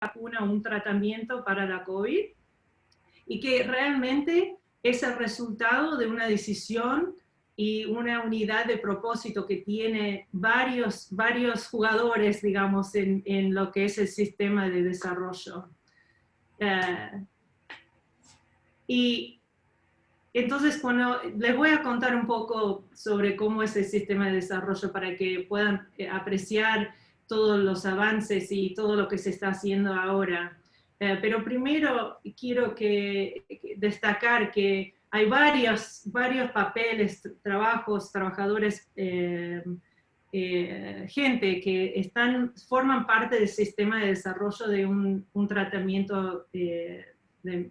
vacuna, un tratamiento para la COVID, y que realmente es el resultado de una decisión y una unidad de propósito que tiene varios jugadores, digamos, en lo que es el sistema de desarrollo. Y entonces, bueno, les voy a contar un poco sobre cómo es el sistema de desarrollo para que puedan apreciar todos los avances y todo lo que se está haciendo ahora. Pero primero quiero destacar que hay varios papeles, trabajadores, gente que forman parte del sistema de desarrollo de un tratamiento de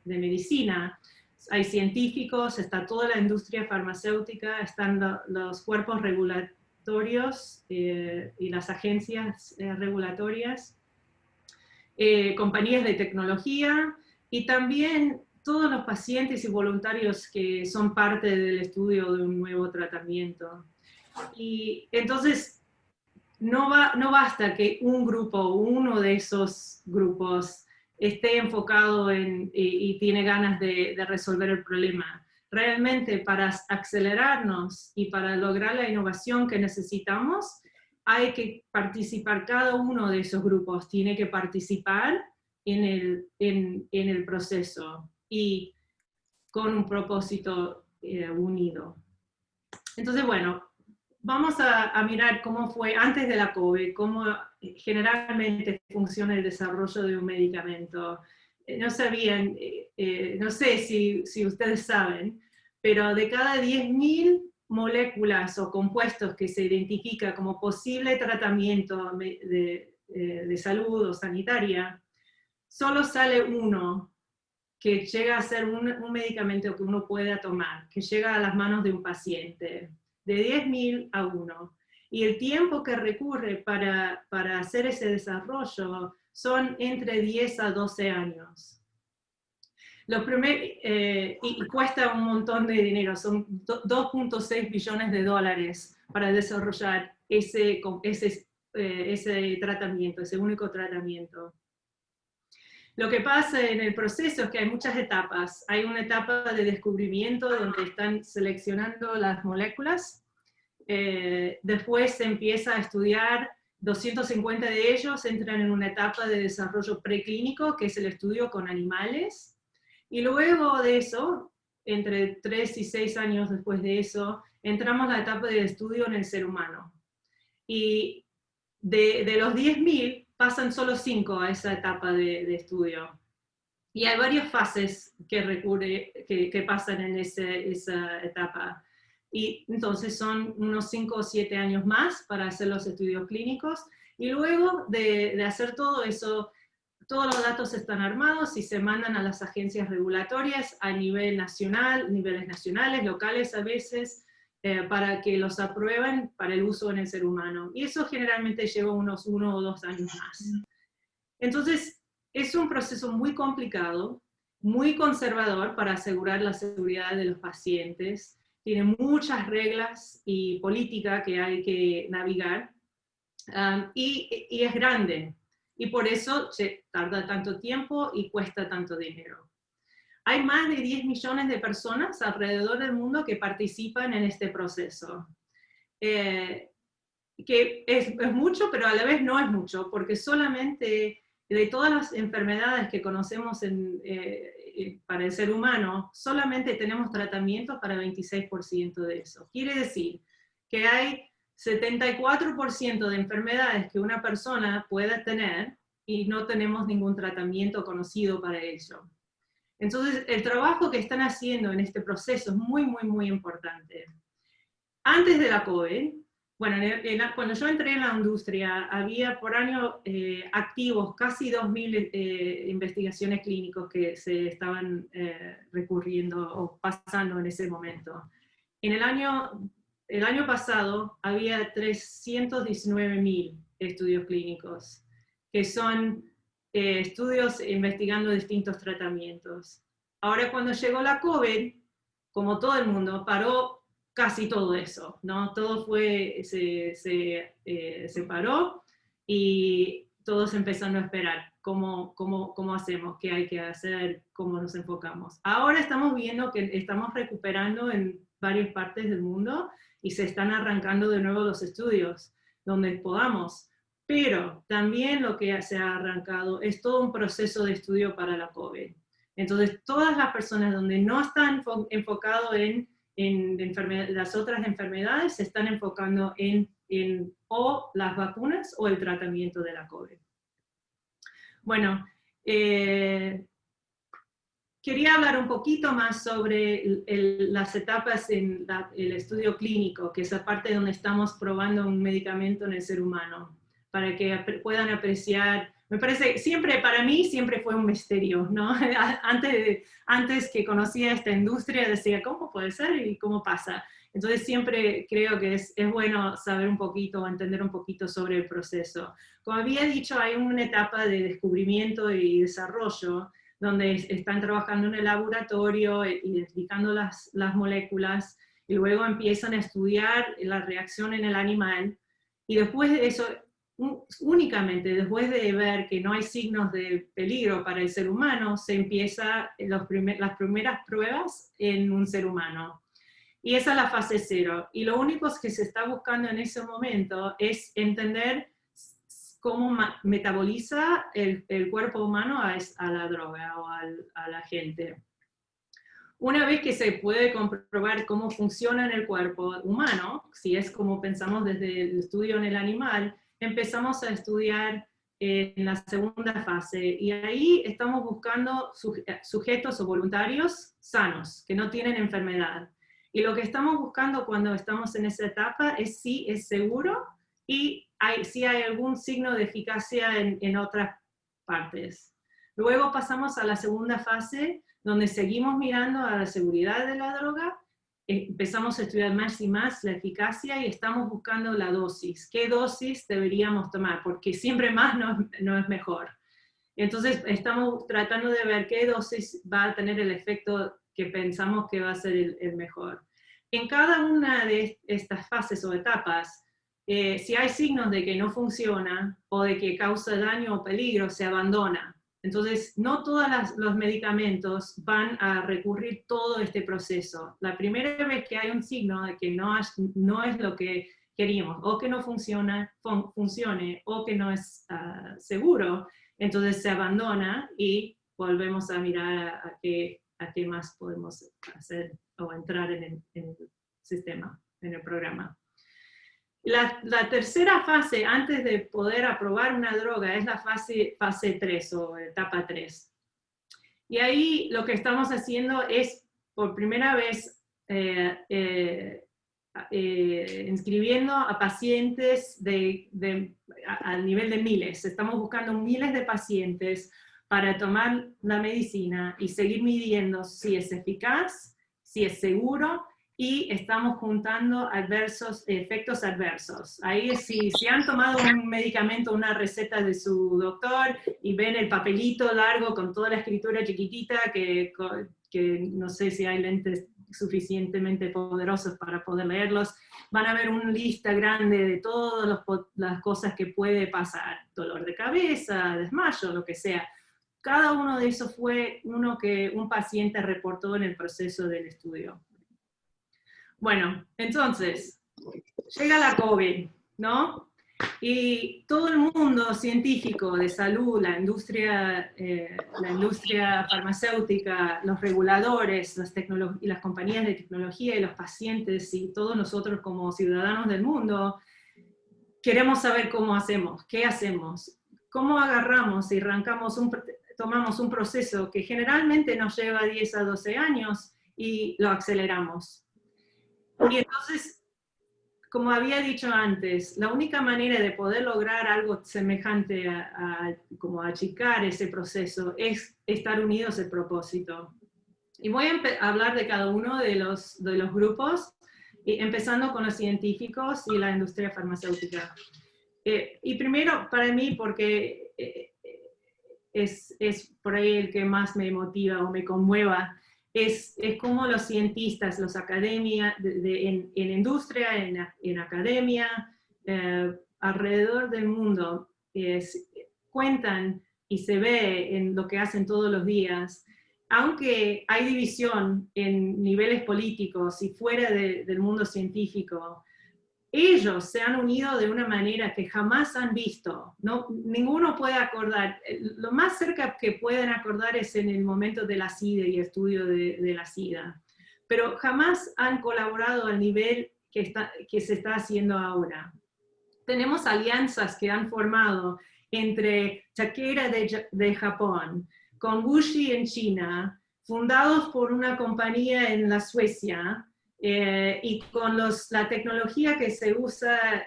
medicina. Hay científicos, está toda la industria farmacéutica, están los cuerpos regulatorios y las agencias regulatorias, compañías de tecnología y también todos los pacientes y voluntarios que son parte del estudio de un nuevo tratamiento. Y entonces no basta que un grupo, uno de esos grupos, esté enfocado y tiene ganas de resolver el problema. Realmente para acelerarnos y para lograr la innovación que necesitamos, hay que participar, cada uno de esos grupos tiene que participar en el proceso y con un propósito unido. Entonces, bueno, vamos a mirar cómo fue antes de la COVID, cómo generalmente funciona el desarrollo de un medicamento. No sabían, no sé si ustedes saben, pero de cada 10.000 moléculas o compuestos que se identifica como posible tratamiento de salud o sanitaria, solo sale uno que llega a ser un medicamento que uno pueda tomar, que llega a las manos de un paciente, de 10.000 a 1. Y el tiempo que recurre para hacer ese desarrollo son entre 10 a 12 años. Y cuesta un montón de dinero, son 2.6 billones de dólares para desarrollar ese tratamiento, ese único tratamiento. Lo que pasa en el proceso es que hay muchas etapas. Hay una etapa de descubrimiento donde están seleccionando las moléculas. Después se empieza a estudiar, 250 de ellos entran en una etapa de desarrollo preclínico, que es el estudio con animales. Y luego de eso, entre 3 y 6 años después de eso, entramos a la etapa de estudio en el ser humano. Y de los 10.000, pasan solo 5 a esa etapa de estudio. Y hay varias fases que pasan en esa etapa. Y entonces son unos 5 o 7 años más para hacer los estudios clínicos. Y luego de hacer todo eso, todos los datos están armados y se mandan a las agencias regulatorias a nivel nacional, niveles nacionales, locales a veces, para que los aprueben para el uso en el ser humano. Y eso generalmente lleva unos 1 o 2 años más. Entonces, es un proceso muy complicado, muy conservador para asegurar la seguridad de los pacientes. Tiene muchas reglas y política que hay que navegar. Y es grande. Y por eso se tarda tanto tiempo y cuesta tanto dinero. Hay más de 10 millones de personas alrededor del mundo que participan en este proceso. Que es mucho, pero a la vez no es mucho, porque solamente de todas las enfermedades que conocemos para el ser humano, solamente tenemos tratamientos para 26% de eso. Quiere decir que hay 74% de enfermedades que una persona puede tener y no tenemos ningún tratamiento conocido para ello. Entonces, el trabajo que están haciendo en este proceso es muy, muy, muy importante. Antes de la COVID, bueno, cuando yo entré en la industria, había por año activos casi 2.000 investigaciones clínicas que se estaban recurriendo o pasando en ese momento. En el año pasado había 319.000 estudios clínicos, que son estudios investigando distintos tratamientos. Ahora, cuando llegó la COVID, como todo el mundo, paró casi todo eso, ¿no? Todo se paró y todos empezando a esperar cómo hacemos, qué hay que hacer, cómo nos enfocamos. Ahora estamos viendo que estamos recuperando en varias partes del mundo y se están arrancando de nuevo los estudios donde podamos. Pero también lo que se ha arrancado es todo un proceso de estudio para la COVID. Entonces, todas las personas donde no están enfocados en las otras enfermedades se están enfocando en o las vacunas o el tratamiento de la COVID. Bueno, quería hablar un poquito más sobre las etapas en el estudio clínico, que es la parte donde estamos probando un medicamento en el ser humano, para que puedan apreciar. Me parece, para mí siempre fue un misterio, ¿no? Antes que conocía esta industria decía, ¿cómo puede ser y cómo pasa? Entonces siempre creo que es bueno saber un poquito, entender un poquito sobre el proceso. Como había dicho, hay una etapa de descubrimiento y desarrollo, donde están trabajando en el laboratorio, identificando las moléculas, y luego empiezan a estudiar la reacción en el animal, y después de eso, únicamente después de ver que no hay signos de peligro para el ser humano, se empieza las primeras pruebas en un ser humano. Y esa es la fase 0. Y lo único que se está buscando en ese momento es entender cómo metaboliza el cuerpo humano a la droga o al agente. Una vez que se puede comprobar cómo funciona en el cuerpo humano, si es como pensamos desde el estudio en el animal, empezamos a estudiar en la segunda fase, y ahí estamos buscando sujetos o voluntarios sanos, que no tienen enfermedad. Y lo que estamos buscando cuando estamos en esa etapa es si es seguro y si hay algún signo de eficacia en otras partes. Luego pasamos a la segunda fase, donde seguimos mirando a la seguridad de la droga, empezamos a estudiar más y más la eficacia y estamos buscando la dosis. ¿Qué dosis deberíamos tomar? Porque siempre más no es mejor. Entonces estamos tratando de ver qué dosis va a tener el efecto que pensamos que va a ser el mejor. En cada una de estas fases o etapas, si hay signos de que no funciona o de que causa daño o peligro, se abandona. Entonces, no todos los medicamentos van a recurrir todo este proceso. La primera vez que hay un signo de que no es lo que queríamos, o que no funcione, o que no es seguro, entonces se abandona y volvemos a mirar a qué más podemos hacer o entrar en el sistema, en el programa. La tercera fase, antes de poder aprobar una droga, es la fase 3 o etapa 3. Y ahí lo que estamos haciendo es, por primera vez, inscribiendo a pacientes al nivel de miles. Estamos buscando miles de pacientes para tomar la medicina y seguir midiendo si es eficaz, si es seguro, y estamos juntando efectos adversos. Ahí si han tomado un medicamento, una receta de su doctor, y ven el papelito largo con toda la escritura chiquitita, que no sé si hay lentes suficientemente poderosos para poder leerlos, van a ver una lista grande de todas las cosas que puede pasar, dolor de cabeza, desmayo, lo que sea. Cada uno de esos fue uno que un paciente reportó en el proceso del estudio. Bueno, entonces, llega la COVID, ¿no? Y todo el mundo científico de salud, la industria farmacéutica, los reguladores, las compañías de tecnología y los pacientes y todos nosotros como ciudadanos del mundo, queremos saber cómo hacemos, qué hacemos, cómo agarramos y tomamos un proceso que generalmente nos lleva 10 a 12 años y lo aceleramos. Y entonces, como había dicho antes, la única manera de poder lograr algo semejante como achicar ese proceso es estar unidos al propósito. Y voy a hablar de cada uno de los grupos, empezando con los científicos y la industria farmacéutica. Y primero, para mí, porque es por ahí el que más me motiva o me conmueva, es como los cientistas, los academias, en industria, en academia, alrededor del mundo, cuentan y se ve en lo que hacen todos los días, aunque hay división en niveles políticos y fuera del mundo científico, ellos se han unido de una manera que jamás han visto. No, ninguno puede acordar. Lo más cerca que pueden acordar es en el momento de la SIDA y estudio de la SIDA. Pero jamás han colaborado al nivel que se está haciendo ahora. Tenemos alianzas que han formado entre Takeda de Japón, con WuXi en China, fundados por una compañía en la Suecia, y con la tecnología que se usa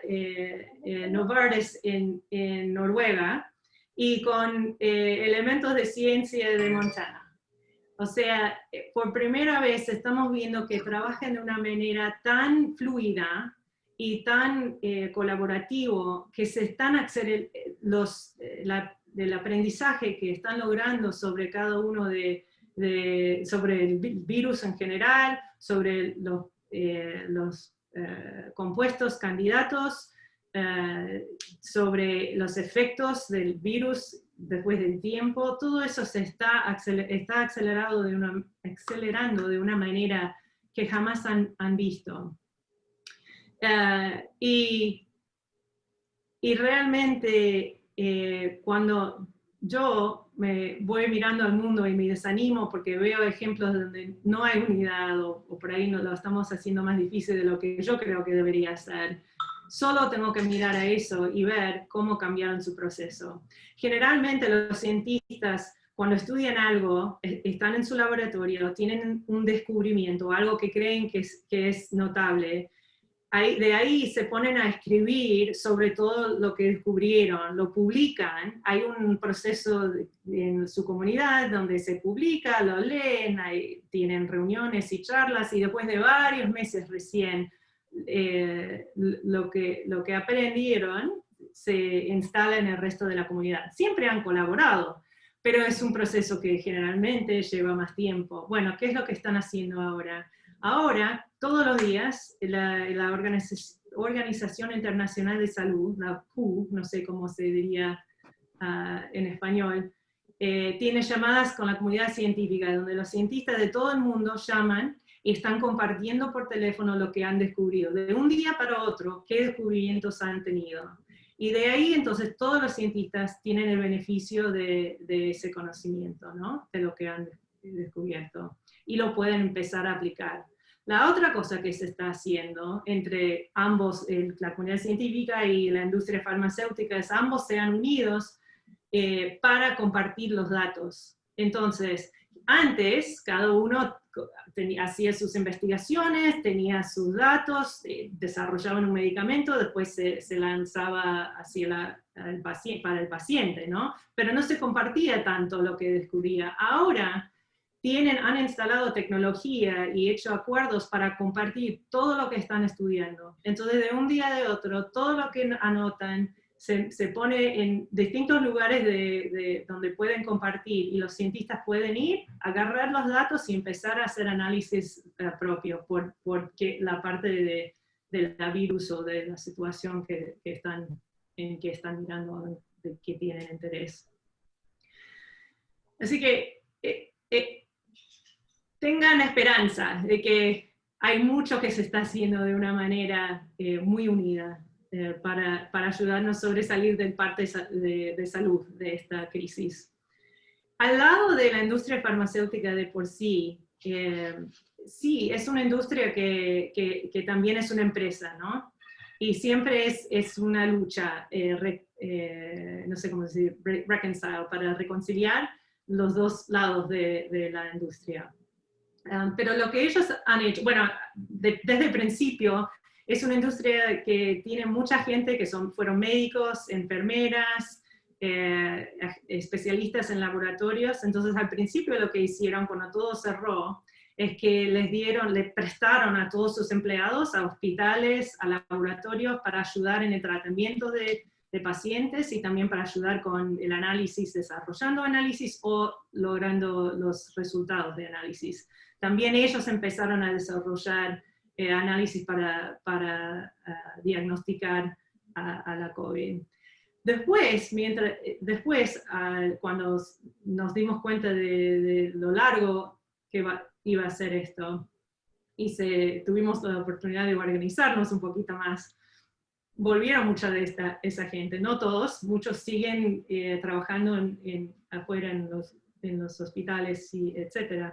Novartis en Noruega, y con elementos de ciencia de Montana. O sea, por primera vez estamos viendo que trabajan de una manera tan fluida y tan colaborativo, que se están del aprendizaje que están logrando sobre cada uno sobre el virus en general, sobre los compuestos candidatos, sobre los efectos del virus después del tiempo, todo eso se está acelerando de una manera que jamás han visto. Y realmente cuando yo me voy mirando al mundo y me desanimo porque veo ejemplos donde no hay unidad o por ahí lo estamos haciendo más difícil de lo que yo creo que debería ser, solo tengo que mirar a eso y ver cómo cambiaron su proceso. Generalmente los cientistas, cuando estudian algo, están en su laboratorio, tienen un descubrimiento, algo que creen que es notable. De ahí se ponen a escribir sobre todo lo que descubrieron, lo publican, hay un proceso en su comunidad donde se publica, lo leen, tienen reuniones y charlas, y después de varios meses recién lo que aprendieron se instala en el resto de la comunidad. Siempre han colaborado, pero es un proceso que generalmente lleva más tiempo. Bueno, ¿qué es lo que están haciendo ahora? Ahora, todos los días, la Organización Internacional de Salud, la WHO, no sé cómo se diría en español, tiene llamadas con la comunidad científica, donde los cientistas de todo el mundo llaman y están compartiendo por teléfono lo que han descubierto, de un día para otro, qué descubrimientos han tenido. Y de ahí, entonces, todos los cientistas tienen el beneficio de ese conocimiento, ¿no? De lo que han descubierto, y lo pueden empezar a aplicar. La otra cosa que se está haciendo entre ambos, la comunidad científica y la industria farmacéutica, es ambos sean unidos para compartir los datos. Entonces, antes, cada uno hacía sus investigaciones, tenía sus datos, desarrollaban un medicamento, después se lanzaba para el paciente, ¿no? Pero no se compartía tanto lo que descubría. Ahora han instalado tecnología y hecho acuerdos para compartir todo lo que están estudiando. Entonces, de un día de otro, todo lo que anotan se pone en distintos lugares donde pueden compartir, y los cientistas pueden ir, agarrar los datos y empezar a hacer análisis propio porque la parte del virus o de la situación en que están mirando, de que tienen interés. Así que tengan esperanza de que hay mucho que se está haciendo de una manera muy unida para ayudarnos a sobresalir del parte de salud de esta crisis. Al lado de la industria farmacéutica de por sí, sí, es una industria que también es una empresa, ¿no? Y siempre es una lucha, no sé cómo decir, reconcile, para reconciliar los dos lados de la industria. Pero lo que ellos han hecho, bueno, desde el principio, es una industria que tiene mucha gente que fueron médicos, enfermeras, especialistas en laboratorios. Entonces, al principio lo que hicieron cuando todo cerró es que le prestaron a todos sus empleados, a hospitales, a laboratorios, para ayudar en el tratamiento de pacientes y también para ayudar con el análisis, desarrollando análisis o logrando los resultados de análisis. También ellos empezaron a desarrollar análisis para diagnosticar a la COVID. Después, cuando nos dimos cuenta de lo largo que iba a ser esto, y tuvimos la oportunidad de organizarnos un poquito más, volvieron mucha de esa gente, no todos, muchos siguen trabajando afuera en los hospitales, etc.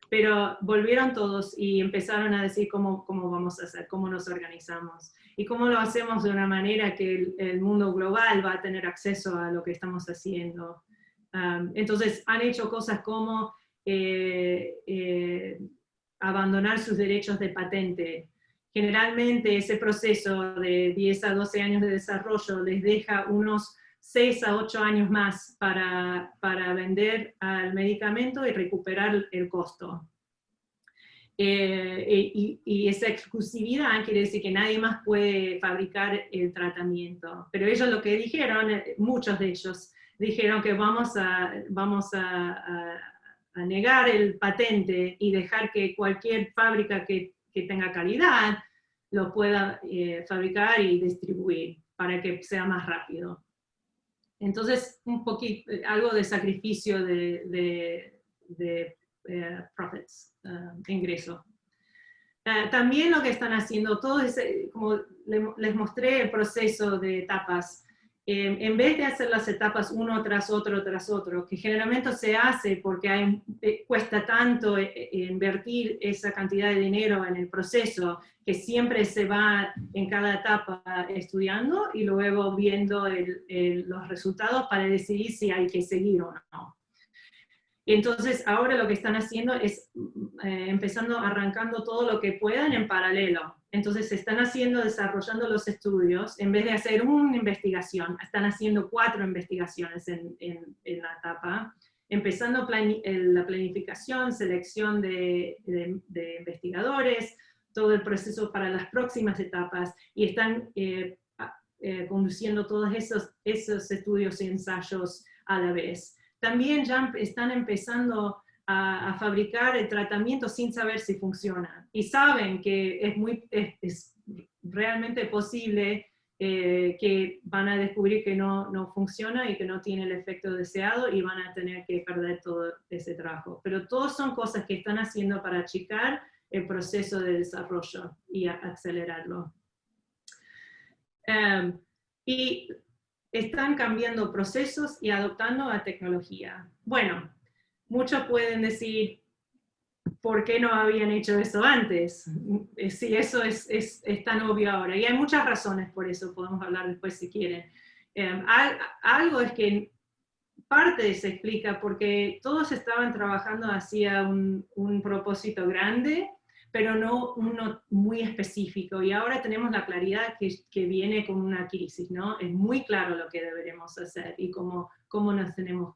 Pero volvieron todos y empezaron a decir cómo vamos a hacer, cómo nos organizamos, y cómo lo hacemos de una manera que el mundo global va a tener acceso a lo que estamos haciendo. Entonces han hecho cosas como abandonar sus derechos de patente. Generalmente ese proceso de 10 a 12 años de desarrollo les deja unos 6 a 8 años más para vender al medicamento y recuperar el costo. Y esa exclusividad quiere decir que nadie más puede fabricar el tratamiento. Pero ellos lo que dijeron, muchos de ellos, dijeron que vamos a negar el patente y dejar que cualquier fábrica que tenga calidad lo pueda fabricar y distribuir para que sea más rápido. Entonces, un poquito, algo de sacrificio de profits, ingreso. También lo que están haciendo, todo como les mostré el proceso de etapas, en vez de hacer las etapas uno tras otro, que generalmente se hace porque cuesta tanto invertir esa cantidad de dinero en el proceso, que siempre se va en cada etapa estudiando y luego viendo los resultados para decidir si hay que seguir o no. Entonces ahora lo que están haciendo es arrancando todo lo que puedan en paralelo. Entonces están desarrollando los estudios, en vez de hacer una investigación, están haciendo 4 investigaciones en la etapa, empezando la planificación, selección de investigadores, todo el proceso para las próximas etapas, y están conduciendo todos esos estudios y ensayos a la vez. También ya están empezando a fabricar el tratamiento sin saber si funciona. Y saben que es realmente posible que van a descubrir que no funciona y que no tiene el efecto deseado y van a tener que perder todo ese trabajo. Pero todas son cosas que están haciendo para achicar el proceso de desarrollo y acelerarlo. Y están cambiando procesos y adoptando la tecnología. Bueno, muchos pueden decir, ¿por qué no habían hecho eso antes? Si eso es tan obvio ahora. Y hay muchas razones por eso, podemos hablar después si quieren. Algo es que parte se explica porque todos estaban trabajando hacia un propósito grande, pero no uno muy específico. Y ahora tenemos la claridad que viene con una crisis, ¿no? Es muy claro lo que deberemos hacer y cómo nos tenemos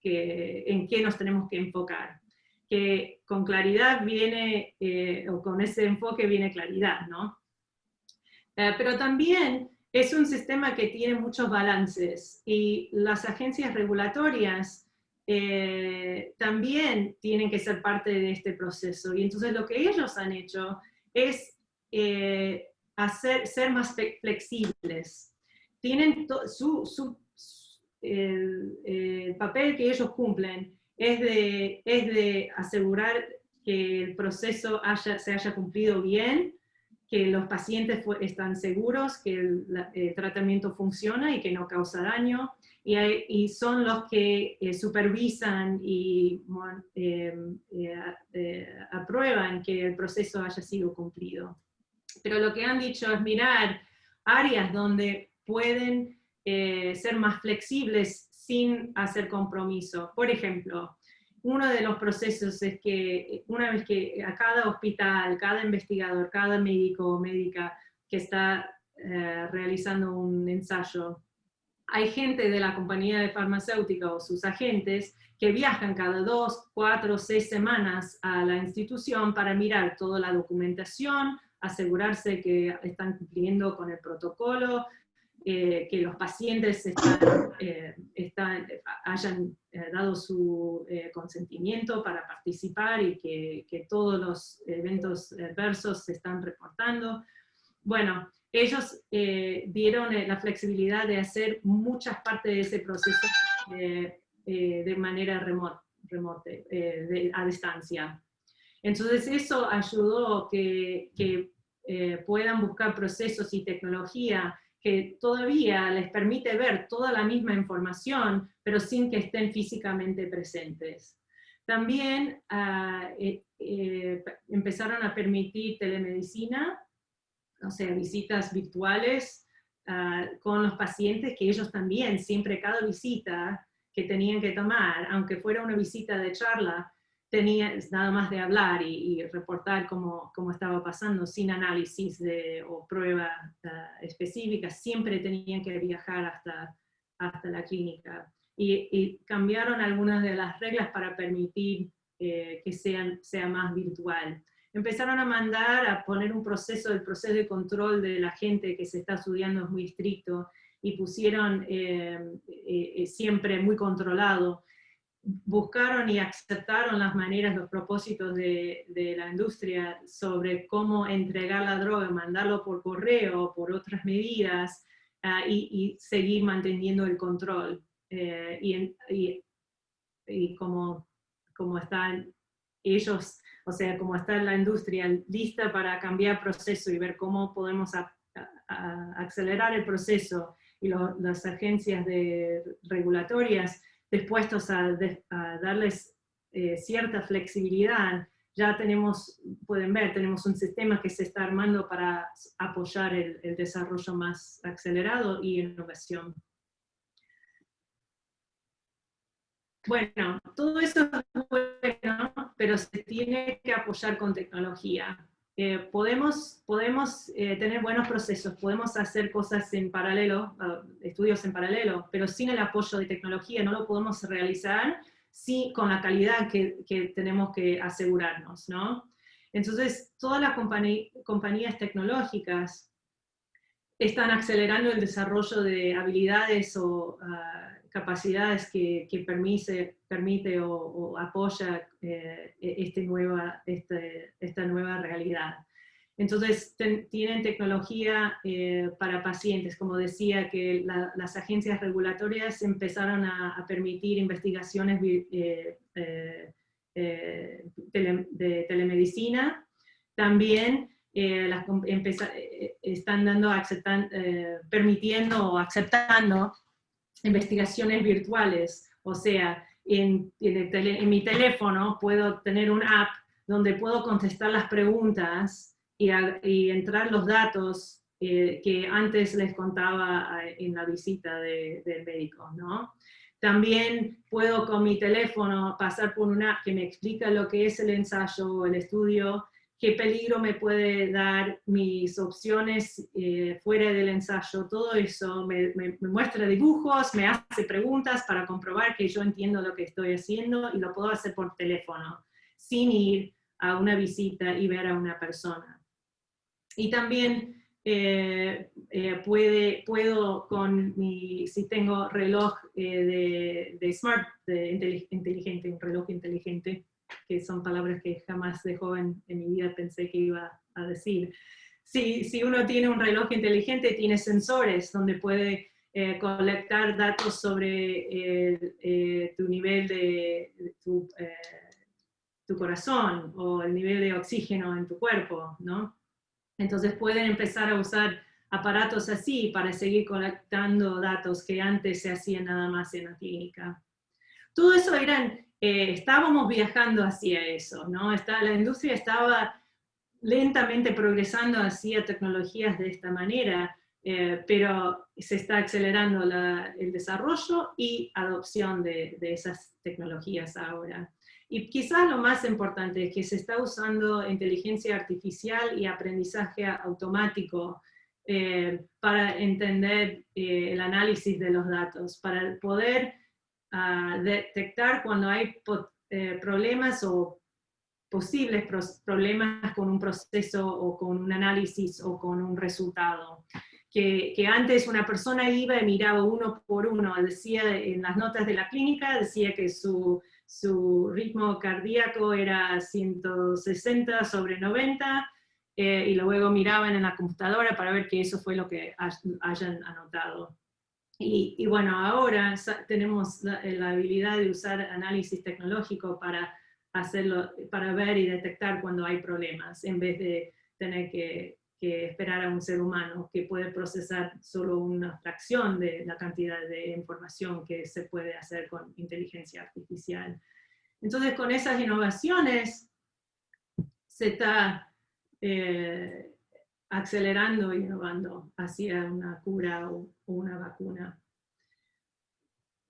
en qué nos tenemos que enfocar. Que con claridad viene, o con ese enfoque viene claridad, ¿no? Pero también es un sistema que tiene muchos balances y las agencias regulatorias también tienen que ser parte de este proceso. Y entonces lo que ellos han hecho es ser más flexibles. Tienen el papel que ellos cumplen es de asegurar que el proceso se haya cumplido bien, que los pacientes están seguros, que el tratamiento funciona y que no causa daño, y son los que supervisan y aprueban que el proceso haya sido cumplido. Pero lo que han dicho es mirar áreas donde pueden ser más flexibles sin hacer compromiso. Por ejemplo, uno de los procesos es que una vez que a cada hospital, cada investigador, cada médico o médica que está realizando un ensayo, hay gente de la compañía de farmacéutica o sus agentes que viajan cada 2, 4, 6 semanas a la institución para mirar toda la documentación, asegurarse que están cumpliendo con el protocolo, que los pacientes hayan dado su consentimiento para participar y que todos los eventos adversos se están reportando. Bueno, ellos dieron la flexibilidad de hacer muchas partes de ese proceso de manera remota, a distancia. Entonces eso ayudó que puedan buscar procesos y tecnología que todavía les permite ver toda la misma información, pero sin que estén físicamente presentes. También empezaron a permitir telemedicina, o sea, visitas virtuales con los pacientes, que ellos también, siempre cada visita que tenían que tomar, aunque fuera una visita de charla, tenía nada más de hablar y reportar cómo estaba pasando, sin análisis o pruebas específicas, siempre tenían que viajar hasta la clínica. Y cambiaron algunas de las reglas para permitir que sea más virtual. Empezaron a mandar a poner el proceso de control de la gente que se está estudiando es muy estricto, y pusieron siempre muy controlado. Buscaron y aceptaron las maneras, los propósitos de la industria sobre cómo entregar la droga, mandarlo por correo, por otras medidas, y seguir manteniendo el control. Y como están ellos, o sea, como está la industria lista para cambiar proceso y ver cómo podemos acelerar el proceso, y las agencias regulatorias dispuestos a darles cierta flexibilidad, ya pueden ver, tenemos un sistema que se está armando para apoyar el desarrollo más acelerado y innovación. Bueno, todo eso es bueno, pero se tiene que apoyar con tecnología. Podemos tener buenos procesos, podemos hacer cosas en paralelo, estudios en paralelo, pero sin el apoyo de tecnología no lo podemos realizar con la calidad que tenemos que asegurarnos, ¿no? Entonces, todas las compañías tecnológicas están acelerando el desarrollo de habilidades o capacidades que permite o apoya esta nueva realidad. Entonces, tienen tecnología para pacientes, como decía, que las agencias regulatorias empezaron a permitir investigaciones de telemedicina. También están permitiendo o aceptando investigaciones virtuales, o sea, en mi teléfono puedo tener un app donde puedo contestar las preguntas y entrar los datos que antes les contaba en la visita del médico, ¿no? También puedo con mi teléfono pasar por una app que me explica lo que es el ensayo o el estudio, qué peligro me puede dar, mis opciones fuera del ensayo, todo eso, me muestra dibujos, me hace preguntas para comprobar que yo entiendo lo que estoy haciendo, y lo puedo hacer por teléfono, sin ir a una visita y ver a una persona. Y también puedo si tengo reloj de smart, inteligente, un reloj inteligente, que son palabras que jamás de joven en mi vida pensé que iba a decir. Si uno tiene un reloj inteligente, tiene sensores donde puede colectar datos sobre tu nivel de tu corazón, o el nivel de oxígeno en tu cuerpo, ¿no? Entonces pueden empezar a usar aparatos así para seguir colectando datos que antes se hacían nada más en la clínica. Todo eso estábamos viajando hacia eso, ¿no? La industria estaba lentamente progresando hacia tecnologías de esta manera, pero se está acelerando el desarrollo y adopción de esas tecnologías ahora. Y quizás lo más importante es que se está usando inteligencia artificial y aprendizaje automático para entender el análisis de los datos, para poder detectar cuando hay problemas o posibles problemas con un proceso o con un análisis o con un resultado. Que antes una persona iba y miraba uno por uno, decía en las notas de la clínica, decía que su ritmo cardíaco era 160/90, y luego miraban en la computadora para ver que eso fue lo que hayan anotado. Y bueno, ahora tenemos la habilidad de usar análisis tecnológico para hacerlo, para ver y detectar cuando hay problemas, en vez de tener que esperar a un ser humano que puede procesar solo una fracción de la cantidad de información que se puede hacer con inteligencia artificial. Entonces, con esas innovaciones se está acelerando e innovando hacia una cura o una vacuna.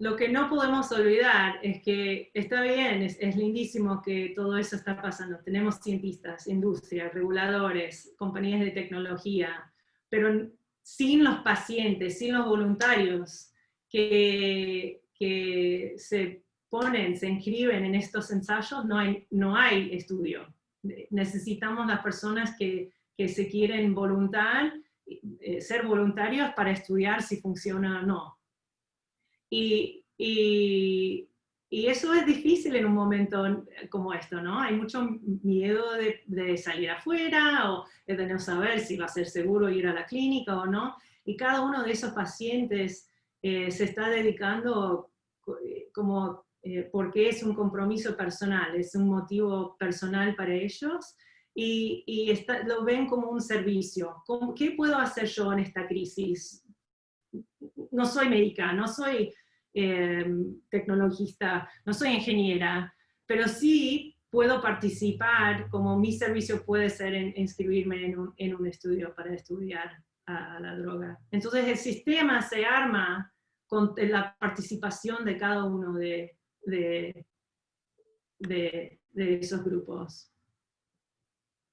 Lo que no podemos olvidar es que está bien, es lindísimo que todo eso está pasando. Tenemos cientistas, industria, reguladores, compañías de tecnología, pero sin los pacientes, sin los voluntarios que se ponen, se inscriben en estos ensayos, no hay estudio. Necesitamos las personas que se quieren ser voluntarios para estudiar si funciona o no. Y eso es difícil en un momento como esto, ¿no? Hay mucho miedo de salir afuera o de no saber si va a ser seguro ir a la clínica o no. Y cada uno de esos pacientes se está dedicando como porque es un compromiso personal, es un motivo personal para ellos y lo ven como un servicio. ¿Qué puedo hacer yo en esta crisis? No soy médica, no soy tecnologista, no soy ingeniera, pero sí puedo participar, como mi servicio puede ser inscribirme en un estudio para estudiar a la droga. Entonces el sistema se arma con la participación de cada uno de esos grupos.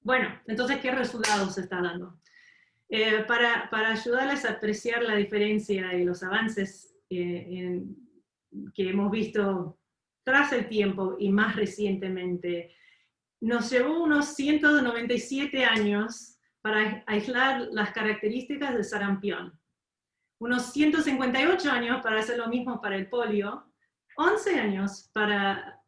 Bueno, entonces, ¿qué resultados se está dando? Para ayudarles a apreciar la diferencia y los avances que hemos visto tras el tiempo y más recientemente, nos llevó unos 197 años para aislar las características del sarampión, unos 158 años para hacer lo mismo para el polio, 11 años para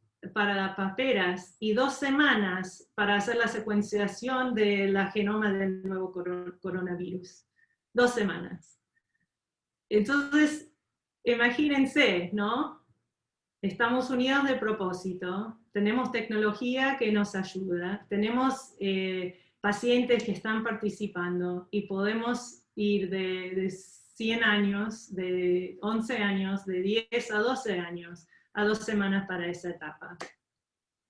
paperas y 2 semanas para hacer la secuenciación de la genoma del nuevo coronavirus. 2 semanas. Entonces, imagínense, ¿no? Estamos unidos de propósito, tenemos tecnología que nos ayuda, tenemos pacientes que están participando y podemos ir de 100 años, de 11 años, de 10 a 12 años, a 2 semanas para esa etapa.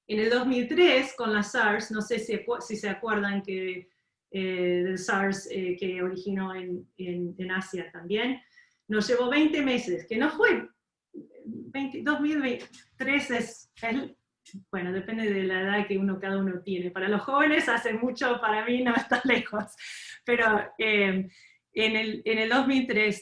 En el 2003, con la SARS, no sé si se acuerdan del SARS que originó en Asia también, nos llevó 20 meses, que no fue, 2023 es, bueno, depende de la edad que cada uno tiene. Para los jóvenes hace mucho, para mí no está lejos, pero en el 2003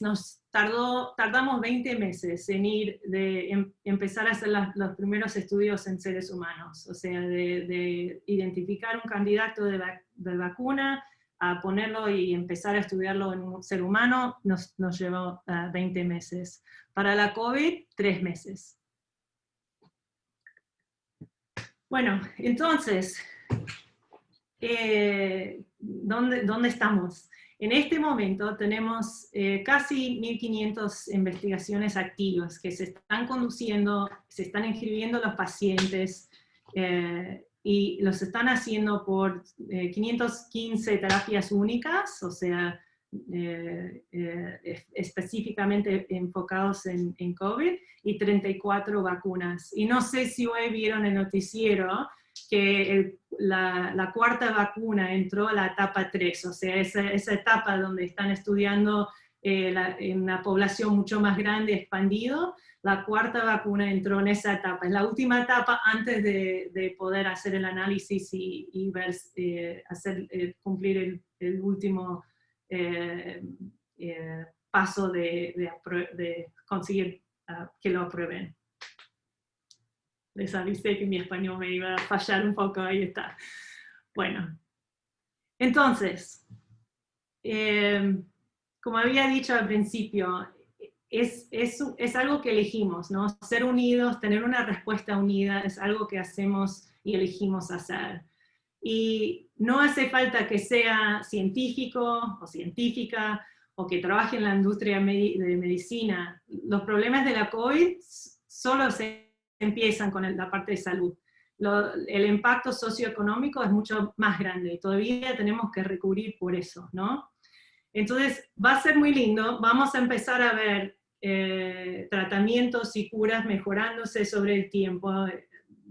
tardamos 20 meses en empezar a hacer los primeros estudios en seres humanos, o sea, de identificar un candidato de vacuna, a ponerlo y empezar a estudiarlo en un ser humano, nos llevó 20 meses. Para la COVID, 3 meses. Bueno, entonces, ¿dónde estamos? En este momento tenemos casi 1.500 investigaciones activas que se están conduciendo, se están inscribiendo los pacientes y los están haciendo por 515 terapias únicas, o sea, específicamente enfocados en COVID, y 34 vacunas. Y no sé si hoy vieron el noticiero que la cuarta vacuna entró a la etapa 3, o sea, esa etapa donde están estudiando en una población mucho más grande, expandido. La cuarta vacuna entró en esa etapa, en la última etapa antes de poder hacer el análisis y ver, cumplir el último paso de conseguir que lo aprueben. Les avisé que mi español me iba a fallar un poco, ahí está. Bueno, entonces, como había dicho al principio, es algo que elegimos, ¿no? Ser unidos, tener una respuesta unida, es algo que hacemos y elegimos hacer. Y no hace falta que sea científico o científica o que trabaje en la industria de medicina. Los problemas de la COVID solo se empiezan con la parte de salud. El impacto socioeconómico es mucho más grande y todavía tenemos que recurrir por eso, ¿no? Entonces va a ser muy lindo, vamos a empezar a ver tratamientos y curas mejorándose sobre el tiempo.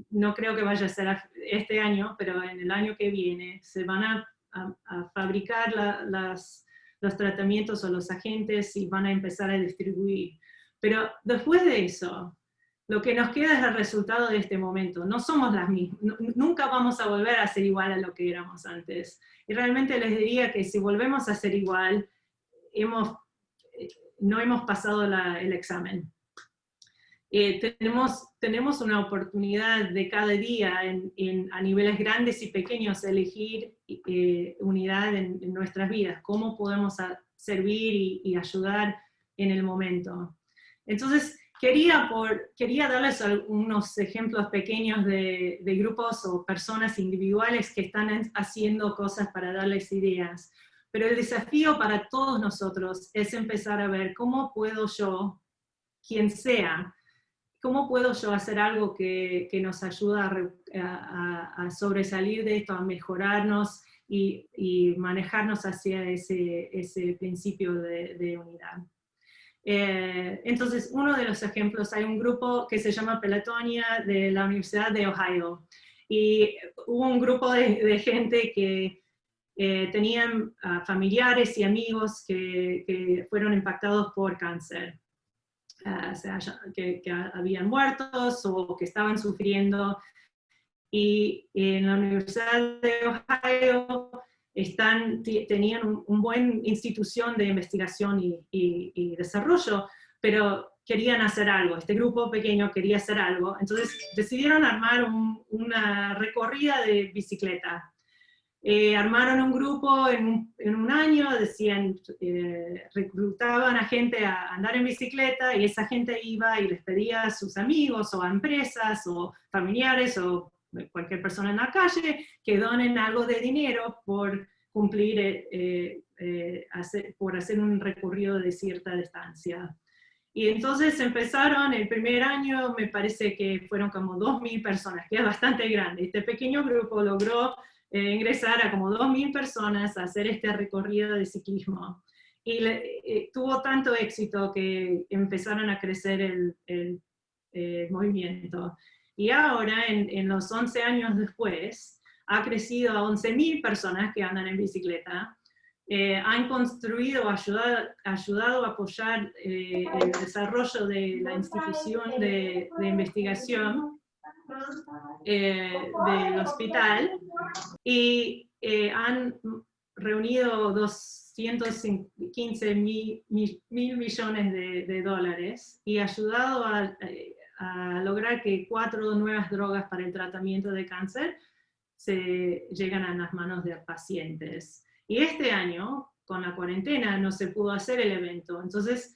No creo que vaya a ser este año, pero en el año que viene se van a fabricar los tratamientos o los agentes y van a empezar a distribuir. Pero después de eso, lo que nos queda es el resultado de este momento. No somos las mismas, nunca vamos a volver a ser igual a lo que éramos antes. Y realmente les diría que si volvemos a ser igual, no hemos pasado el examen. Tenemos una oportunidad de cada día a niveles grandes y pequeños elegir unidad en nuestras vidas, cómo podemos servir y ayudar en el momento. Entonces, quería darles unos ejemplos pequeños de grupos o personas individuales que están haciendo cosas para darles ideas. Pero el desafío para todos nosotros es empezar a ver cómo puedo yo, quien sea, cómo puedo yo hacer algo que nos ayuda a sobresalir de esto, a mejorarnos y manejarnos hacia ese principio de unidad. Entonces, uno de los ejemplos, hay un grupo que se llama Pelotonia de la Universidad de Ohio, y hubo un grupo de gente que tenían familiares y amigos que fueron impactados por cáncer, o sea, que habían muertos o que estaban sufriendo, y en la Universidad de Ohio tenían una buena institución de investigación y desarrollo, pero querían hacer algo, este grupo pequeño quería hacer algo, entonces decidieron armar una recorrida de bicicleta. Armaron un grupo en un año, reclutaban a gente a andar en bicicleta, y esa gente iba y les pedía a sus amigos o a empresas o familiares o cualquier persona en la calle que donen algo de dinero por cumplir, por hacer un recorrido de cierta distancia. Y entonces empezaron, el primer año me parece que fueron como 2.000 personas, que es bastante grande. Este pequeño grupo logró ingresar a como 2.000 personas a hacer este recorrido de ciclismo. Y tuvo tanto éxito que empezaron a crecer el movimiento. Y ahora, en los 11 años después, ha crecido a 11.000 personas que andan en bicicleta. Han construido, ayudado a apoyar el desarrollo de la institución de investigación del hospital, y han reunido 215 mil millones de dólares y ayudado a lograr que 4 nuevas drogas para el tratamiento de cáncer se llegan a las manos de pacientes. Y este año, con la cuarentena, no se pudo hacer el evento, entonces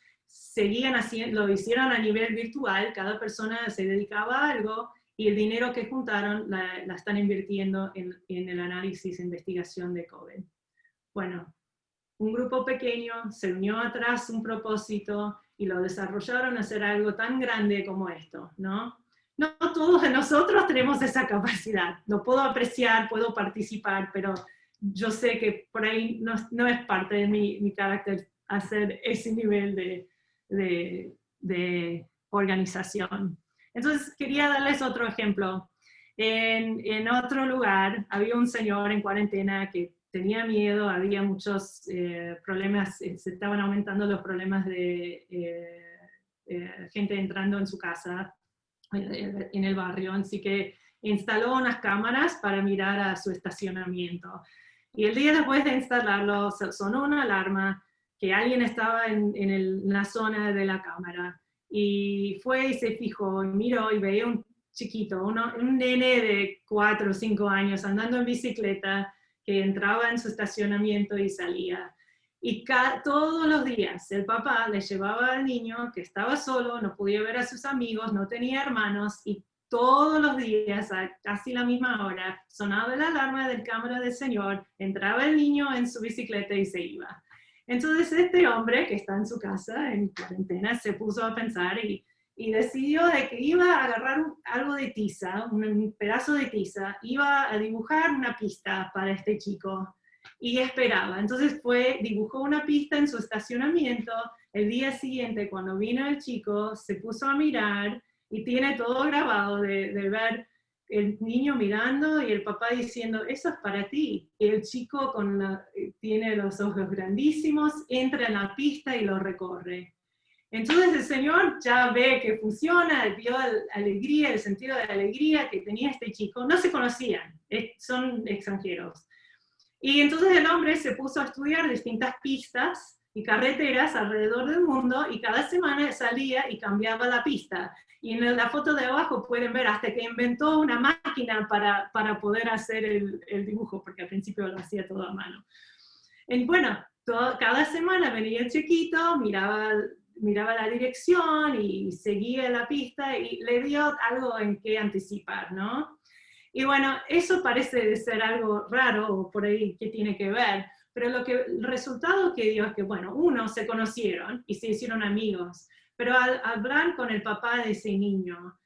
lo hicieron a nivel virtual, cada persona se dedicaba a algo, y el dinero que juntaron la están invirtiendo en el análisis e investigación de COVID. Bueno, un grupo pequeño se unió atrás un propósito y lo desarrollaron a hacer algo tan grande como esto, ¿no? No todos de nosotros tenemos esa capacidad. Lo puedo apreciar, puedo participar, pero yo sé que por ahí no es parte de mi carácter hacer ese nivel de organización. Entonces quería darles otro ejemplo. En otro lugar había un señor en cuarentena que tenía miedo, había muchos problemas, se estaban aumentando los problemas de gente entrando en su casa, en el barrio, así que instaló unas cámaras para mirar a su estacionamiento. Y el día después de instalarlo, sonó una alarma que alguien estaba en la zona de la cámara. Y fue y se fijó, y miró y veía un chiquito, un nene de 4 o 5 años andando en bicicleta, que entraba en su estacionamiento y salía. Y todos los días el papá le llevaba al niño, que estaba solo, no podía ver a sus amigos, no tenía hermanos, y todos los días, a casi la misma hora, sonaba la alarma del cámara del Señor, entraba el niño en su bicicleta y se iba. Entonces este hombre que está en su casa en cuarentena se puso a pensar y decidió de que iba a agarrar algo de tiza, un pedazo de tiza, iba a dibujar una pista para este chico y esperaba. Entonces dibujó una pista en su estacionamiento. El día siguiente, cuando vino el chico, se puso a mirar y tiene todo grabado de ver el niño mirando y el papá diciendo, eso es para ti. Y el chico tiene los ojos grandísimos, entra en la pista y lo recorre. Entonces el Señor ya ve que funciona, vio la alegría, el sentido de alegría que tenía este chico. No se conocían, son extranjeros. Y entonces el hombre se puso a estudiar distintas pistas y carreteras alrededor del mundo y cada semana salía y cambiaba la pista. Y en la foto de abajo pueden ver hasta que inventó una máquina para poder hacer el dibujo, porque al principio lo hacía todo a mano. Y bueno, cada semana venía el chiquito, miraba la dirección y seguía la pista y le dio algo en qué anticipar, ¿no? Y bueno, eso parece ser algo raro o por ahí que tiene que ver, pero el resultado que dio es que, bueno, se conocieron y se hicieron amigos, pero al hablar con el papá de ese niño,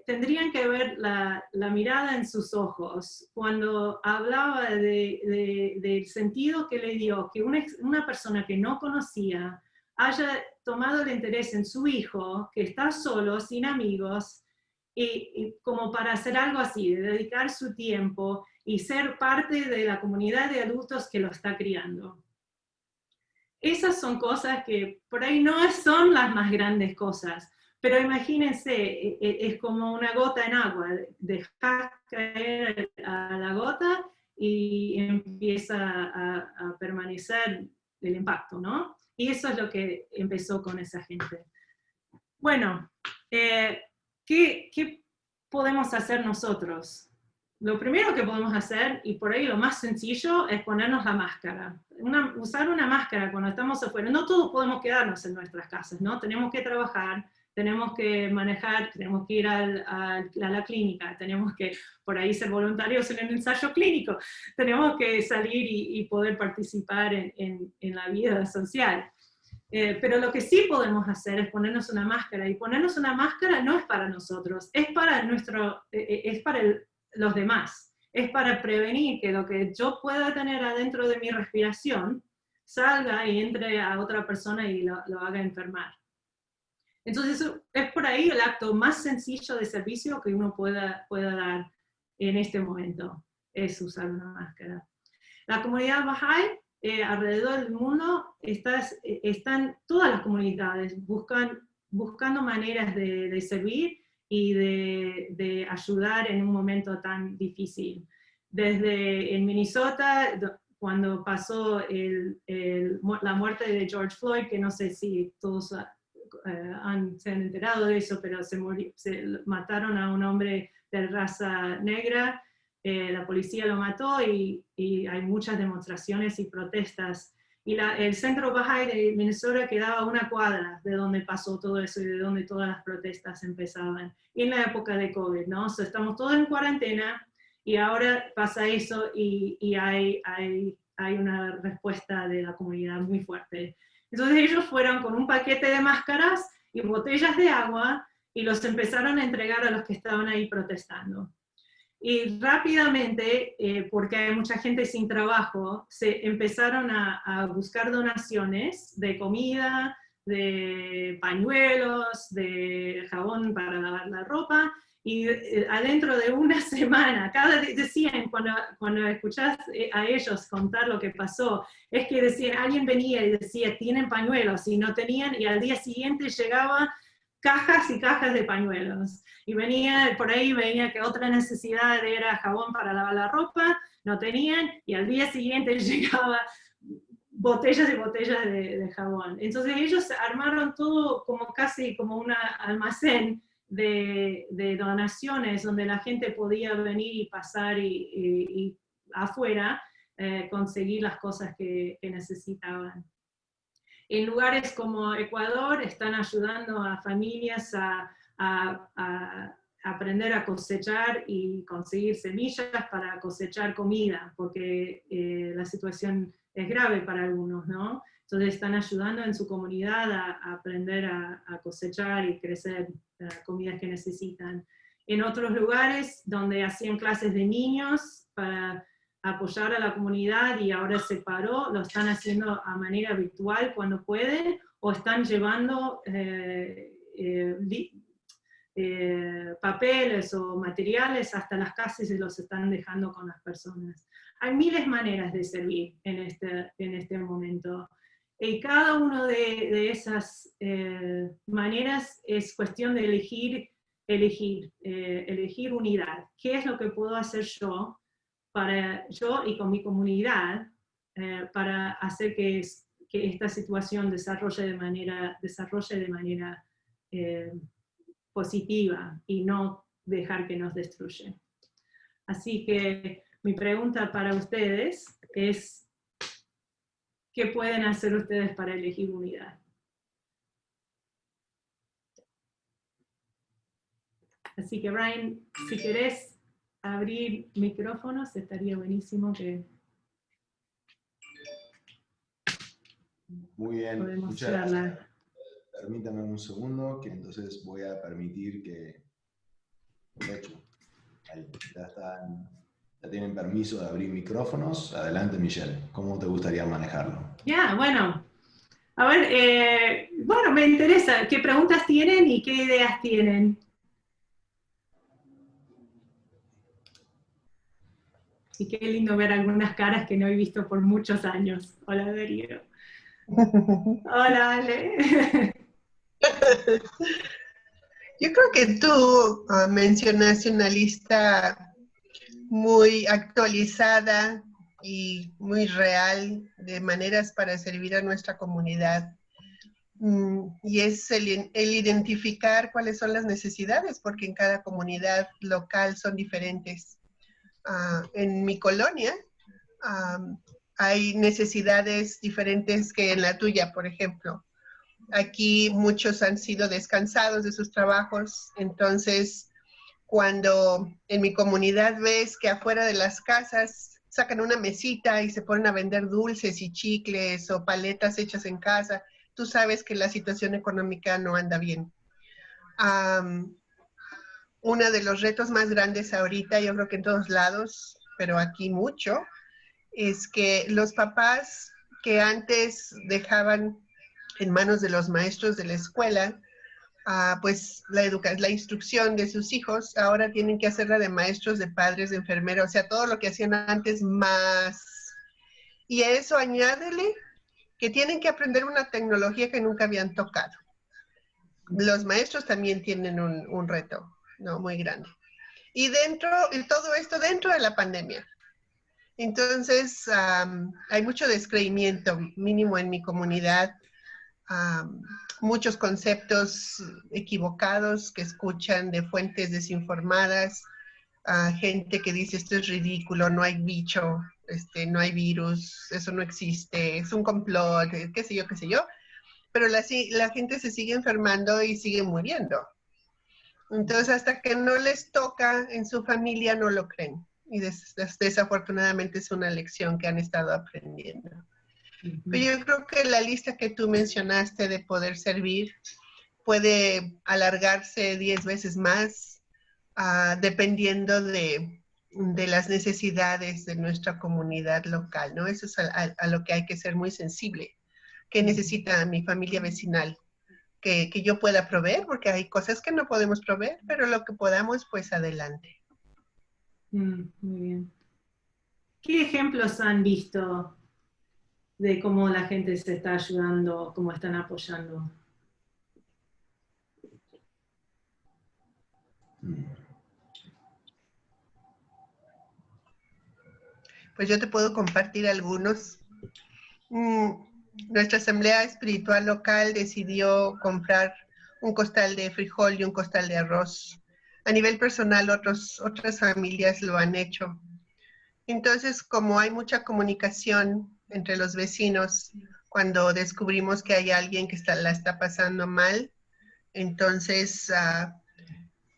tendrían que ver la mirada en sus ojos cuando hablaba del sentido que le dio que una persona que no conocía haya tomado el interés en su hijo, que está solo, sin amigos, y como para hacer algo así, de dedicar su tiempo y ser parte de la comunidad de adultos que lo está criando. Esas son cosas que por ahí no son las más grandes cosas, pero imagínense, es como una gota en agua, dejas caer a la gota y empieza a permanecer el impacto, ¿no? Y eso es lo que empezó con esa gente. Bueno, ¿qué podemos hacer nosotros? Lo primero que podemos hacer, y por ahí lo más sencillo, es ponernos la máscara. Usar una máscara cuando estamos afuera. No todos podemos quedarnos en nuestras casas, ¿no? Tenemos que trabajar, tenemos que manejar, tenemos que ir a la clínica, tenemos que por ahí ser voluntarios en el ensayo clínico, tenemos que salir y poder participar en la vida social. Pero lo que sí podemos hacer es ponernos una máscara, y ponernos una máscara no es para nosotros, es para los demás, es para prevenir que lo que yo pueda tener adentro de mi respiración salga y entre a otra persona y lo haga enfermar. Entonces eso es por ahí el acto más sencillo de servicio que uno pueda dar en este momento, es usar una máscara. La comunidad Bahá'í alrededor del mundo están todas las comunidades buscando maneras de servir y de ayudar en un momento tan difícil. Desde en Minnesota, cuando pasó la muerte de George Floyd, que no sé si todos se han enterado de eso, pero se mataron a un hombre de raza negra. La policía lo mató y hay muchas demostraciones y protestas. Y el centro Bahá'í de Minnesota quedaba a una cuadra de donde pasó todo eso y de donde todas las protestas empezaban. Y en la época de COVID, ¿no? So, estamos todos en cuarentena y ahora pasa eso y hay una respuesta de la comunidad muy fuerte. Entonces ellos fueron con un paquete de máscaras y botellas de agua y los empezaron a entregar a los que estaban ahí protestando. Y rápidamente, porque hay mucha gente sin trabajo, se empezaron a buscar donaciones de comida, de pañuelos, de jabón para lavar la ropa, y adentro de una semana, decían, cuando escuchás a ellos contar lo que pasó, es que decían, alguien venía y decía, tienen pañuelos, y no tenían, y al día siguiente llegaba cajas y cajas de pañuelos. Y por ahí venía que otra necesidad era jabón para lavar la ropa, no tenían, y al día siguiente llegaba botellas y botellas de jabón. Entonces ellos armaron todo casi como un almacén de donaciones donde la gente podía venir y pasar y afuera conseguir las cosas que necesitaban. En lugares como Ecuador están ayudando a familias a aprender a cosechar y conseguir semillas para cosechar comida, porque la situación es grave para algunos, ¿no? Entonces están ayudando en su comunidad a aprender a cosechar y crecer comidas que necesitan. En otros lugares donde hacían clases de niños para apoyar a la comunidad y ahora se paró, lo están haciendo a manera virtual cuando pueden, o están llevando papeles o materiales hasta las casas y los están dejando con las personas. Hay miles de maneras de servir en este momento. Y cada una de esas maneras es cuestión de elegir unidad. ¿Qué es lo que puedo hacer yo y con mi comunidad para hacer que esta situación desarrolle de manera positiva y no dejar que nos destruya? Así que mi pregunta para ustedes es, ¿qué pueden hacer ustedes para elegir unidad? Así que Brian, si querés abrir micrófonos, estaría buenísimo que muy bien, podemos muchas charlar. gracias. Permítame un segundo, que entonces voy a permitir que, de hecho, ahí, ya tienen permiso de abrir micrófonos. Adelante, Michelle, ¿cómo te gustaría manejarlo? Ya, bueno. A ver, bueno, me interesa, ¿qué preguntas tienen y qué ideas tienen? Y qué lindo ver algunas caras que no he visto por muchos años. Hola, Darío. Hola, Ale. Yo creo que tú mencionaste una lista muy actualizada y muy real de maneras para servir a nuestra comunidad. Y es el identificar cuáles son las necesidades, porque en cada comunidad local son diferentes. En mi colonia hay necesidades diferentes que en la tuya, por ejemplo. Aquí muchos han sido descansados de sus trabajos, entonces cuando en mi comunidad ves que afuera de las casas sacan una mesita y se ponen a vender dulces y chicles o paletas hechas en casa, tú sabes que la situación económica no anda bien. Uno de los retos más grandes ahorita, yo creo que en todos lados, pero aquí mucho, es que los papás que antes dejaban en manos de los maestros de la escuela, pues la instrucción de sus hijos, ahora tienen que hacerla de maestros, de padres, de enfermeros, o sea, todo lo que hacían antes más. Y a eso añádele que tienen que aprender una tecnología que nunca habían tocado. Los maestros también tienen un reto, ¿no? Muy grande. Y todo esto dentro de la pandemia. Entonces, hay mucho descreimiento, mínimo en mi comunidad, muchos conceptos equivocados que escuchan de fuentes desinformadas, gente que dice esto es ridículo, no hay bicho, no hay virus, eso no existe, es un complot, qué sé yo, pero la gente se sigue enfermando y sigue muriendo. Entonces, hasta que no les toca en su familia, no lo creen. Y desafortunadamente es una lección que han estado aprendiendo. Pero yo creo que la lista que tú mencionaste de poder servir puede alargarse 10 veces más, dependiendo de las necesidades de nuestra comunidad local, ¿no? Eso es a lo que hay que ser muy sensible. ¿Qué necesita mi familia vecinal? Que yo pueda proveer, porque hay cosas que no podemos proveer, pero lo que podamos, pues adelante. Muy bien. ¿Qué ejemplos han visto de cómo la gente se está ayudando, cómo están apoyando? Pues yo te puedo compartir algunos. Nuestra asamblea espiritual local decidió comprar un costal de frijol y un costal de arroz. A nivel personal, otras familias lo han hecho. Entonces, como hay mucha comunicación entre los vecinos, cuando descubrimos que hay alguien que la está pasando mal, entonces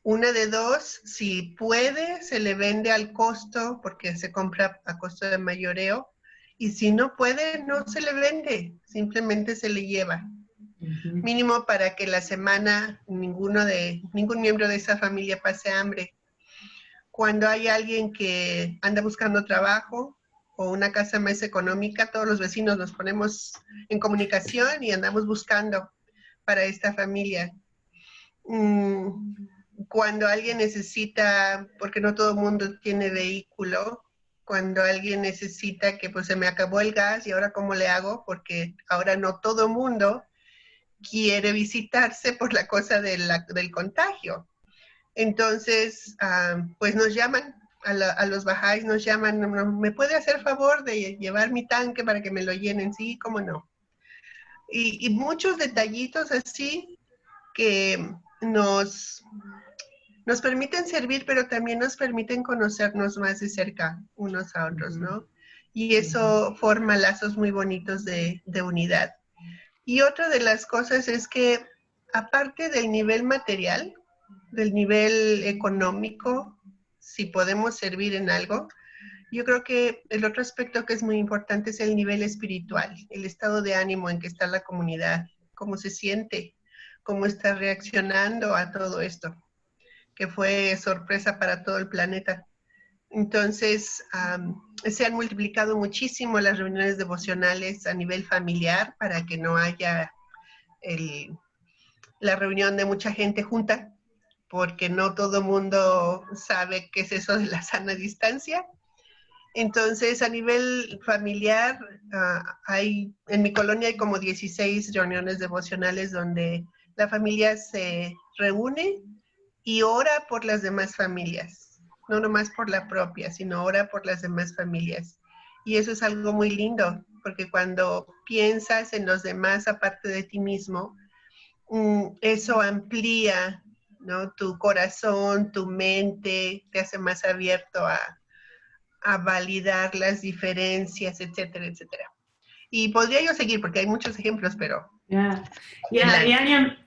Una de dos, si puede, se le vende al costo porque se compra a costo de mayoreo. Y si no puede, no se le vende, simplemente se le lleva. Mínimo para que la semana ningún miembro de esa familia pase hambre. Cuando hay alguien que anda buscando trabajo o una casa más económica, todos los vecinos nos ponemos en comunicación y andamos buscando para esta familia. Cuando alguien necesita, porque no todo el mundo tiene vehículo, cuando alguien necesita que pues se me acabó el gas y ahora cómo le hago, porque ahora no todo el mundo quiere visitarse por la cosa del contagio. Entonces, pues nos llaman, a los bajáis nos llaman, ¿me puede hacer favor de llevar mi tanque para que me lo llenen? Sí, cómo no. Y muchos detallitos así que nos permiten servir, pero también nos permiten conocernos más de cerca unos a otros, ¿no? Y eso forma lazos muy bonitos de unidad. Y otra de las cosas es que, aparte del nivel material, del nivel económico, si podemos servir en algo, yo creo que el otro aspecto que es muy importante es el nivel espiritual, el estado de ánimo en que está la comunidad, cómo se siente, cómo está reaccionando a todo esto, que fue sorpresa para todo el planeta. Entonces, se han multiplicado muchísimo las reuniones devocionales a nivel familiar para que no haya la reunión de mucha gente junta, porque no todo mundo sabe qué es eso de la sana distancia. Entonces, a nivel familiar, en mi colonia hay como 16 reuniones devocionales donde la familia se reúne y ora por las demás familias, no nomás por la propia, sino ora por las demás familias. Y eso es algo muy lindo, porque cuando piensas en los demás aparte de ti mismo, eso amplía, ¿no?, tu corazón, tu mente, te hace más abierto a validar las diferencias, etcétera, etcétera. Y podría yo seguir porque hay muchos ejemplos, pero... Y alguien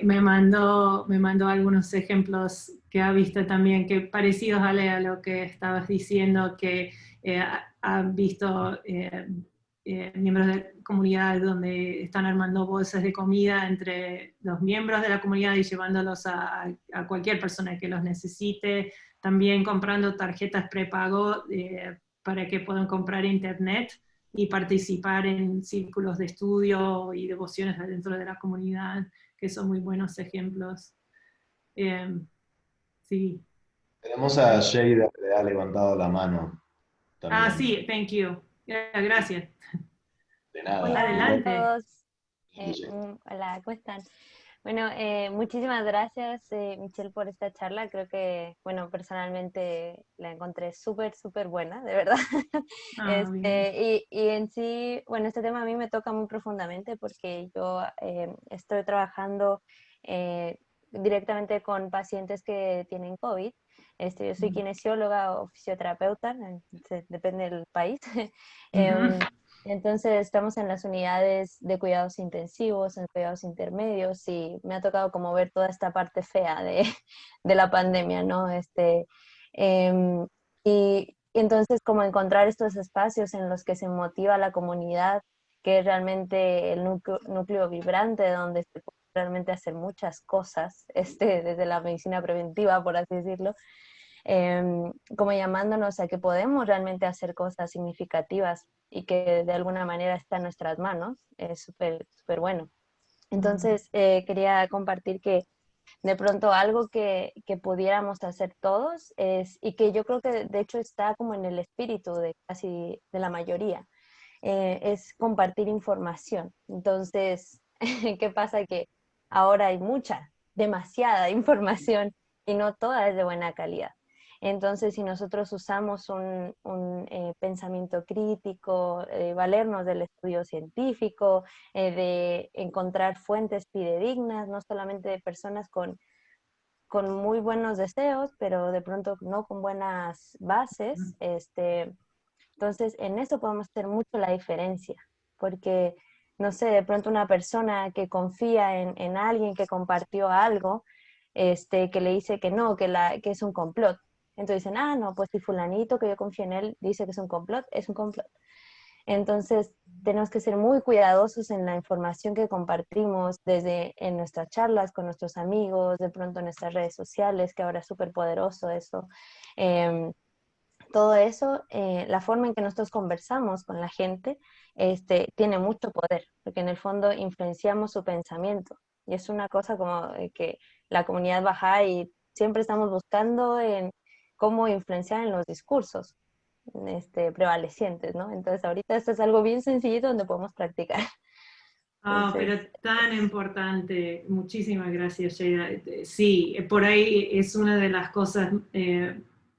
me mandó algunos ejemplos que ha visto también, que parecidos a lo que estabas diciendo, que han visto miembros de comunidades donde están armando bolsas de comida entre los miembros de la comunidad y llevándolos a cualquier persona que los necesite, también comprando tarjetas prepago para que puedan comprar internet y participar en círculos de estudio y devociones dentro de la comunidad, que son muy buenos ejemplos. Sí. Tenemos a Sheida que le ha levantado la mano también. Sí, thank you. Gracias. De nada. Hola Adelante. a todos. Hola, ¿cómo están? Bueno, muchísimas gracias, Michelle, por esta charla. Creo que, bueno, personalmente la encontré súper, súper buena, de verdad. Y en sí, bueno, este tema a mí me toca muy profundamente porque yo estoy trabajando directamente con pacientes que tienen COVID. Yo soy kinesióloga o fisioterapeuta, depende del país. Entonces estamos en las unidades de cuidados intensivos, en cuidados intermedios, y me ha tocado como ver toda esta parte fea de la pandemia, ¿no? Y entonces como encontrar estos espacios en los que se motiva a la comunidad, que es realmente el núcleo vibrante donde se puede realmente hacer muchas cosas, desde la medicina preventiva, por así decirlo, como llamándonos a que podemos realmente hacer cosas significativas y que de alguna manera está en nuestras manos, es súper, súper bueno. Entonces, quería compartir que de pronto algo que pudiéramos hacer todos y que yo creo que de hecho está como en el espíritu de casi de la mayoría, es compartir información. Entonces, ¿qué pasa? Que ahora hay demasiada información y no toda es de buena calidad. Entonces, si nosotros usamos un pensamiento crítico, valernos del estudio científico, de encontrar fuentes fidedignas, no solamente de personas con muy buenos deseos, pero de pronto no con buenas bases, entonces en eso podemos hacer mucho la diferencia, porque, no sé, de pronto una persona que confía en alguien que compartió algo, que le dice que no, que es un complot. Entonces dicen, ah, no, pues si fulanito que yo confío en él dice que es un complot, es un complot. Entonces tenemos que ser muy cuidadosos en la información que compartimos desde en nuestras charlas con nuestros amigos, de pronto en nuestras redes sociales, que ahora es súper poderoso eso. Todo eso, la forma en que nosotros conversamos con la gente, tiene mucho poder, porque en el fondo influenciamos su pensamiento. Y es una cosa como que la comunidad Bahá'í siempre estamos buscando en cómo influenciar en los discursos prevalecientes, ¿no? Entonces ahorita esto es algo bien sencillito donde podemos practicar. Ah, pero tan importante. Muchísimas gracias, Sheila. Sí, por ahí es una de las cosas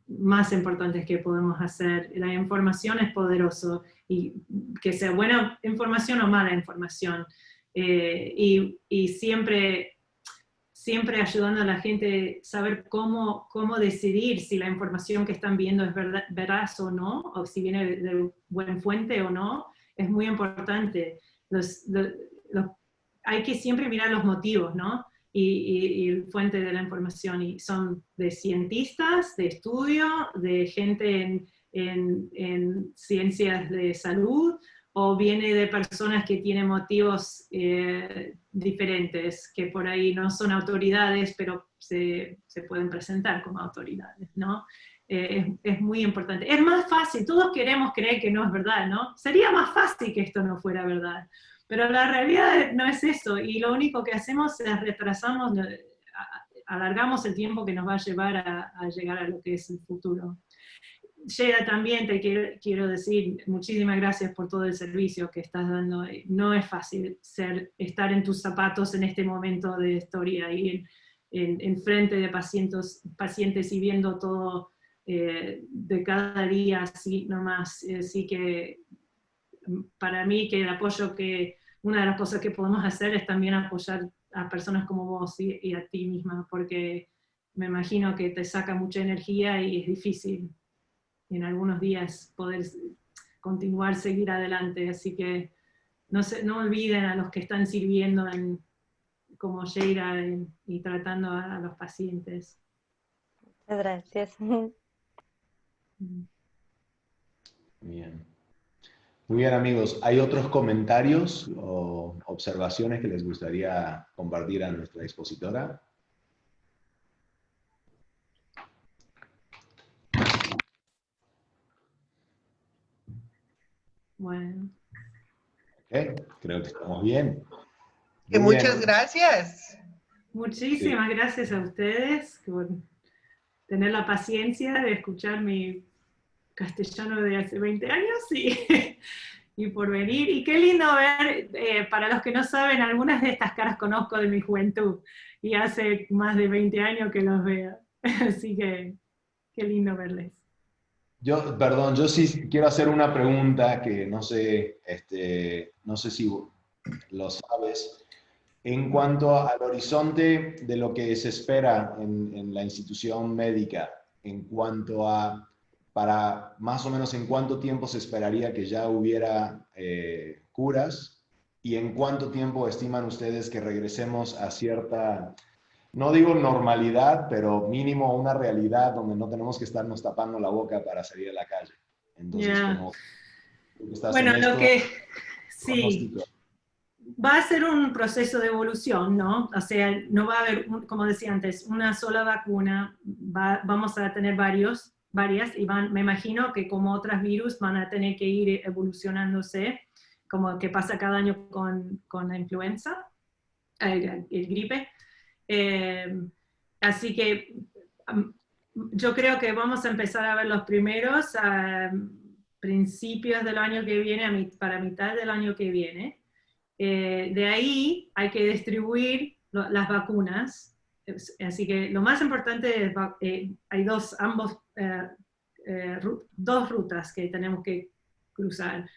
más importantes que podemos hacer. La información es poderoso, y que sea buena información o mala información. Y siempre ayudando a la gente a saber cómo decidir si la información que están viendo es veraz o no, o si viene de buena fuente o no, es muy importante. Hay que siempre mirar los motivos, ¿no? Y el fuente de la información, y son de cientistas, de estudio, de gente en ciencias de salud, o viene de personas que tienen motivos diferentes, que por ahí no son autoridades, pero se pueden presentar como autoridades, ¿no? Es muy importante. Es más fácil, todos queremos creer que no es verdad, ¿no? Sería más fácil que esto no fuera verdad, pero la realidad no es eso, y lo único que hacemos es retrasamos, alargamos el tiempo que nos va a llevar a llegar a lo que es el futuro. Sheila, también te quiero decir muchísimas gracias por todo el servicio que estás dando. No es fácil estar en tus zapatos en este momento de historia y en frente de pacientes y viendo todo de cada día así nomás. Así que para mí que el apoyo una de las cosas que podemos hacer es también apoyar a personas como vos y a ti misma, porque me imagino que te saca mucha energía y es difícil en algunos días poder continuar, seguir adelante. Así que no olviden a los que están sirviendo como Sheila y tratando a los pacientes. Muchas gracias. Bien. Muy bien, amigos. ¿Hay otros comentarios o observaciones que les gustaría compartir a nuestra expositora? Bueno. Okay, creo que estamos bien. Que Muy muchas bien. gracias. Muchísimas gracias a ustedes por tener la paciencia de escuchar mi castellano de hace 20 años y por venir. Y qué lindo ver, para los que no saben, algunas de estas caras conozco de mi juventud y hace más de 20 años que los veo. Así que qué lindo verles. Perdón, yo sí quiero hacer una pregunta que no sé si lo sabes. En cuanto al horizonte de lo que se espera en la institución médica, en cuanto a, para más o menos en cuánto tiempo se esperaría que ya hubiera curas, y en cuánto tiempo estiman ustedes que regresemos a cierta, no digo normalidad, pero mínimo una realidad donde no tenemos que estarnos tapando la boca para salir a la calle. Entonces, como estás bueno, en esto, sí, va a ser un proceso de evolución, ¿no? O sea, no va a haber, como decía antes, una sola vacuna, vamos a tener varias, y me imagino que como otros virus van a tener que ir evolucionándose, como que pasa cada año con la influenza, el gripe. Así que yo creo que vamos a empezar a ver los primeros a principios del año que viene, para mitad del año que viene. De ahí hay que distribuir las vacunas. Así que lo más importante es, hay dos rutas que tenemos que cruzar.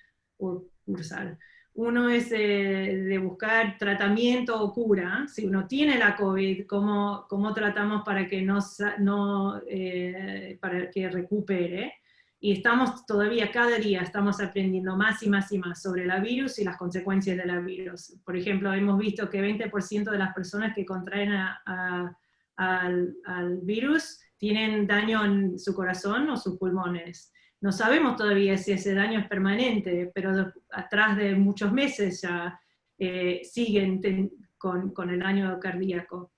Uno es de buscar tratamiento o cura. Si uno tiene la COVID, ¿cómo tratamos para que para que recupere? Y estamos todavía, cada día, estamos aprendiendo más y más y más sobre el virus y las consecuencias del virus. Por ejemplo, hemos visto que 20% de las personas que contraen a al virus tienen daño en su corazón o sus pulmones. No sabemos todavía si ese daño es permanente, pero atrás de muchos meses ya siguen con el daño cardíaco.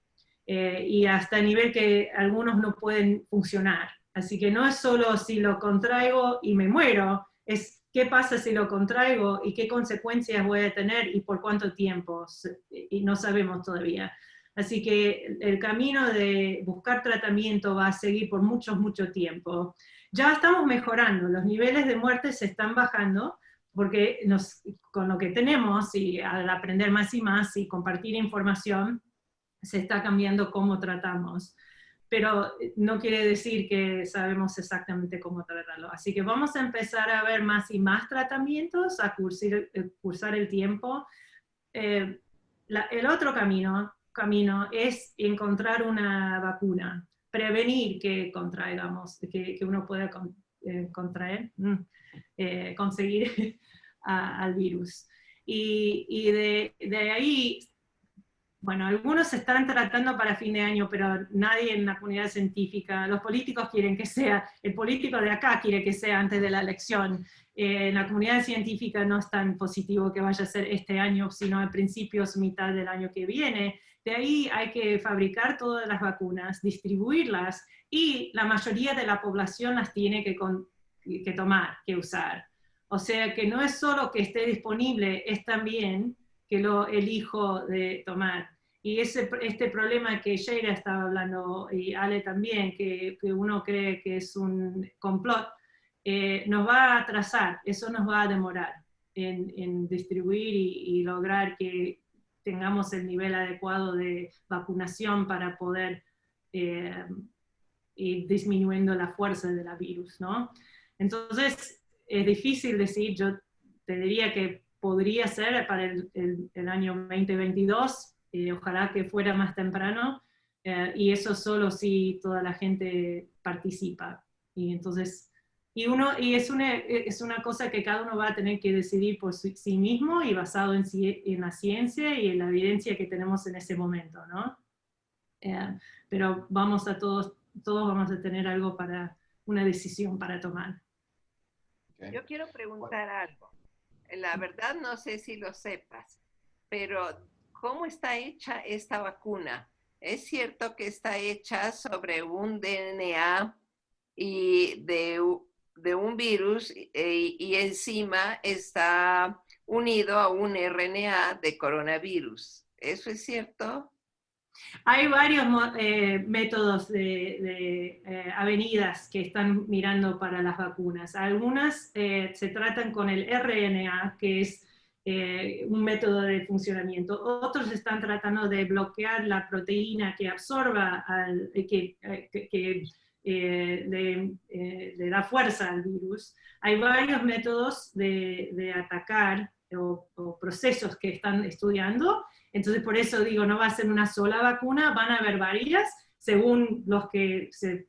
Y hasta el nivel que algunos no pueden funcionar. Así que no es solo si lo contraigo y me muero, es qué pasa si lo contraigo y qué consecuencias voy a tener y por cuánto tiempo, y no sabemos todavía. Así que el camino de buscar tratamiento va a seguir por mucho tiempo. Ya estamos mejorando, los niveles de muerte se están bajando, porque con lo que tenemos y al aprender más y más y compartir información, se está cambiando cómo tratamos. Pero no quiere decir que sabemos exactamente cómo tratarlo. Así que vamos a empezar a ver más y más tratamientos, a cursar el tiempo. El otro camino es encontrar una vacuna, prevenir que contraigamos, que uno pueda conseguir al virus. Y de ahí, bueno, algunos se están tratando para fin de año, pero nadie en la comunidad científica, los políticos quieren que sea, el político de acá quiere que sea antes de la elección. En la comunidad científica no es tan positivo que vaya a ser este año, sino a principios, mitad del año que viene. De ahí hay que fabricar todas las vacunas, distribuirlas, y la mayoría de la población las tiene que tomar, que usar. O sea que no es solo que esté disponible, es también que lo elijo de tomar. Y este problema que Sheila estaba hablando, y Ale también, que uno cree que es un complot, nos va a atrasar, eso nos va a demorar en distribuir y lograr que tengamos el nivel adecuado de vacunación para poder ir disminuyendo la fuerza de la virus, ¿no? Entonces, es difícil decir, yo te diría que podría ser para el año 2022, ojalá que fuera más temprano, y eso solo si toda la gente participa. Y entonces, es una cosa que cada uno va a tener que decidir por sí mismo y basado en la ciencia y en la evidencia que tenemos en ese momento, ¿no? Pero todos vamos a tener algo una decisión para tomar. Okay. Yo quiero preguntar algo. La verdad no sé si lo sepas, pero ¿cómo está hecha esta vacuna? ¿Es cierto que está hecha sobre un DNA y de un virus y encima está unido a un RNA de coronavirus? ¿Eso es cierto? Hay varios métodos de avenidas que están mirando para las vacunas. Algunas se tratan con el RNA, que es un método de funcionamiento. Otros están tratando de bloquear la proteína que absorba, que le da fuerza al virus. Hay varios métodos de atacar o procesos que están estudiando. Entonces, por eso digo, no va a ser una sola vacuna, van a haber varias según los que se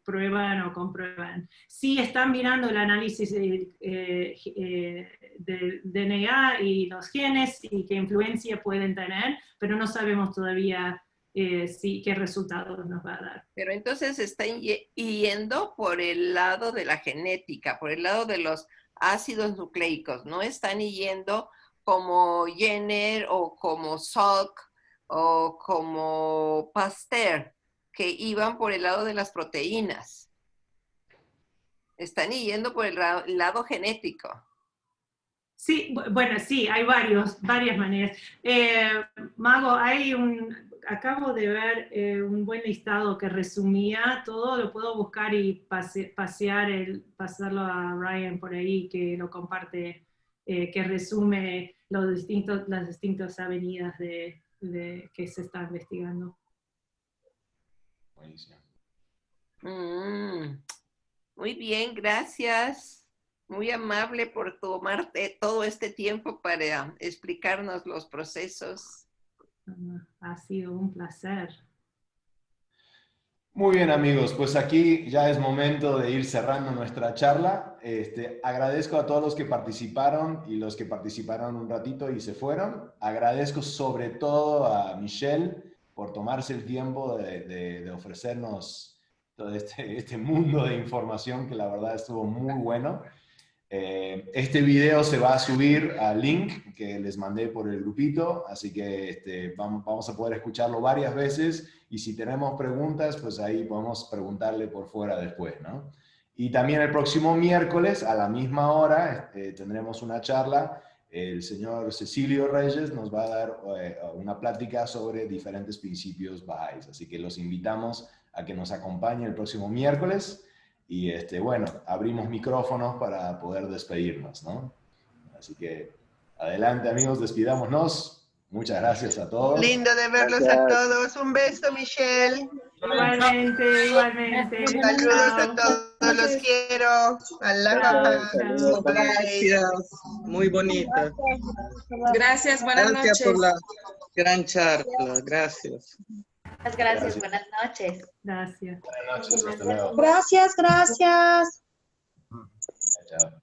prueban o comprueban. Sí están mirando el análisis del DNA y los genes y qué influencia pueden tener, pero no sabemos todavía qué resultados nos va a dar. Pero entonces están yendo por el lado de la genética, por el lado de los ácidos nucleicos, no están yendo como Jenner o como Salk o como Pasteur, que iban por el lado de las proteínas. Están yendo por el lado genético. Sí, bueno, sí, hay varias maneras. Mago, acabo de ver un buen listado que resumía todo, lo puedo buscar y pasarlo a Ryan por ahí, que lo comparte, que resume las distintas avenidas que se está investigando. Buenísimo. Muy bien, gracias. Muy amable por tomarte todo este tiempo para explicarnos los procesos. Ha sido un placer. Muy bien, amigos, pues aquí ya es momento de ir cerrando nuestra charla. Agradezco a todos los que participaron y los que participaron un ratito y se fueron. Agradezco sobre todo a Michelle por tomarse el tiempo de ofrecernos todo este mundo de información que la verdad estuvo muy bueno. Este video se va a subir al link que les mandé por el grupito, así que vamos a poder escucharlo varias veces, y si tenemos preguntas, pues ahí podemos preguntarle por fuera después, ¿no? Y también el próximo miércoles a la misma hora tendremos una charla. El señor Cecilio Reyes nos va a dar una plática sobre diferentes principios Baha'ís, así que los invitamos a que nos acompañe el próximo miércoles. Y bueno, abrimos micrófonos para poder despedirnos, ¿no? Así que adelante, amigos, despidámonos. Muchas gracias a todos. Lindo de verlos a todos. Un beso, Michelle. Igualmente, igualmente. Saludos a todos, los quiero. Allah. Gracias, muy bonita. Gracias, buenas Gracias noches. por la gran charla, gracias. Muchas gracias, buenas noches. Gracias. Buenas noches, hasta luego. Gracias, gracias. Chao.